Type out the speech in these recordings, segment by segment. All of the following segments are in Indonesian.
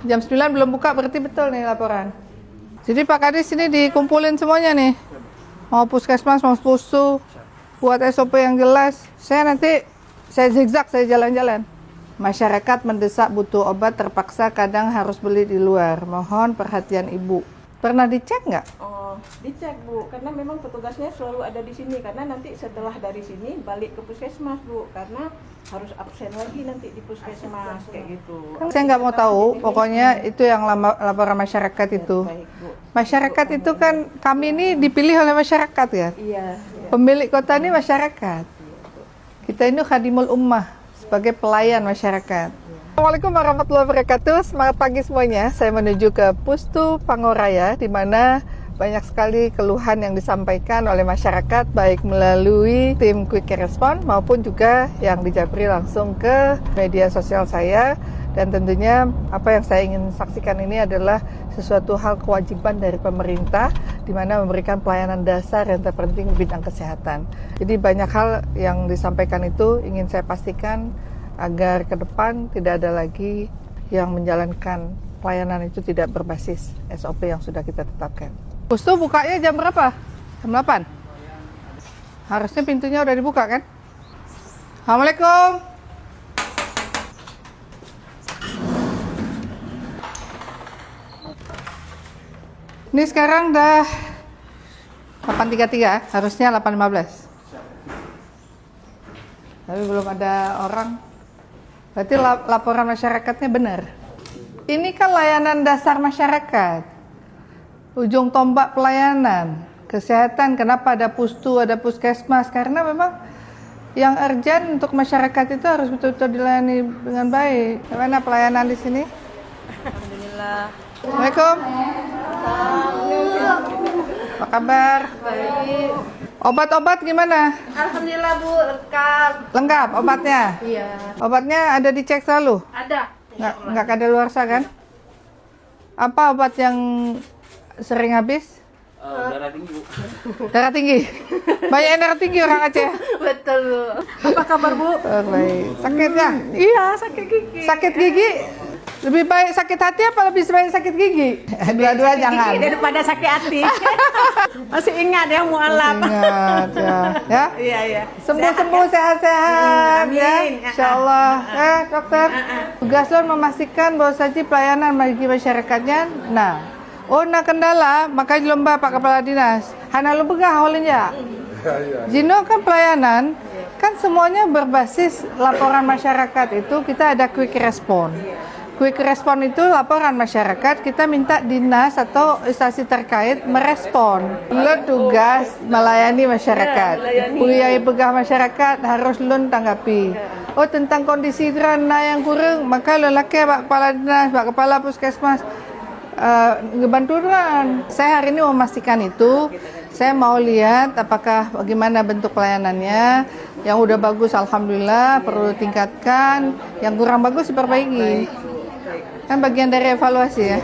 Jam 9 belum buka, berarti betul nih laporan. Jadi Pak Kadis ini dikumpulin semuanya nih. Mau puskesmas, mau pusu, buat SOP yang jelas. Saya zigzag, saya jalan-jalan. Masyarakat mendesak butuh obat, terpaksa kadang harus beli di luar. Mohon perhatian Ibu. Pernah dicek nggak? Oh, dicek Bu, karena memang petugasnya selalu ada di sini. Karena nanti setelah dari sini balik ke puskesmas Bu, karena harus absen lagi nanti di puskesmas kayak gitu. Saya nggak mau tahu, pokoknya itu yang laporan masyarakat itu. Baik Bu. Masyarakat itu kan, kami ini dipilih oleh masyarakat ya. Iya. Pemilik kota ini masyarakat. Kita ini khadimul ummah, sebagai pelayan masyarakat. Assalamualaikum warahmatullahi wabarakatuh. Semangat pagi semuanya. Saya menuju ke Pustu Pangoraya, di mana banyak sekali keluhan yang disampaikan oleh masyarakat, baik melalui tim Quick Response maupun juga yang dijabri langsung ke media sosial saya. Dan tentunya apa yang saya ingin saksikan ini adalah sesuatu hal kewajiban dari pemerintah, di mana memberikan pelayanan dasar yang terpenting di bidang kesehatan. Jadi banyak hal yang disampaikan itu ingin saya pastikan agar ke depan tidak ada lagi yang menjalankan pelayanan itu tidak berbasis SOP yang sudah kita tetapkan. Pustu bukanya jam berapa? Jam 8? Harusnya pintunya udah dibuka kan? Assalamualaikum. Ini sekarang udah 8.33, harusnya 8.15. Tapi belum ada orang. Berarti laporan masyarakatnya benar. Ini kan layanan dasar masyarakat. Ujung tombak pelayanan. Kesehatan, kenapa ada pustu, ada puskesmas? Karena memang yang urgent untuk masyarakat itu harus betul-betul dilayani dengan baik. Bagaimana pelayanan di sini? Alhamdulillah. Assalamualaikum. Apa kabar? Baik. Obat-obat gimana? Alhamdulillah Bu, lengkap. Lengkap obatnya? Iya. Obatnya ada dicek selalu? Ada. Nggak kadaluarsa kan? Apa obat yang sering habis? Darah tinggi Bu. Darah tinggi? Banyak yang darah tinggi orang Aceh? Betul Bu. Apa kabar Bu? Oh, baik. Sakit ya? Iya, sakit gigi. Sakit gigi? Lebih baik sakit hati apa lebih baik sakit gigi? Dua-dua jangan. Gigi daripada sakit hati. Masih ingat ya mualaf. Ingat ya. Ya? Iya, iya. Sembuh-sembuh, sehat-sehat Amin. ya. Insyaallah. Dokter. Tugas lo memastikan bahwa saja pelayanan bagi masyarakatnya. Nah, kendala makanya lomba Pak Kepala Dinas. Hana lo begah holnya. Jino kan pelayanan kan semuanya berbasis laporan masyarakat itu kita ada quick response. Quick response itu laporan masyarakat, kita minta dinas atau instansi terkait merespon. Lo tugas melayani masyarakat. Uyai pegah masyarakat harus lo tanggapi. Oh tentang kondisi drana yang kurang, maka lo laki Pak Kepala Dinas, Pak Kepala Puskesmas ngebantu dran. Saya hari ini memastikan itu. Saya mau lihat apakah bagaimana bentuk pelayanannya. Yang udah bagus alhamdulillah, perlu tingkatkan. Yang kurang bagus diperbaiki. Kan bagian dari evaluasi ya.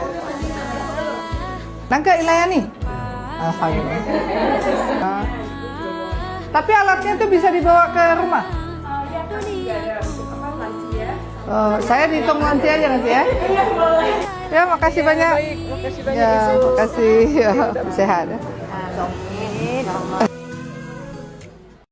Nangka ilayani? Alhamdulillah. Tapi alatnya tuh bisa dibawa ke rumah? Saya dihitung nanti aja nanti ya. Ya, makasih banyak. Ya, makasih. Sehat ya.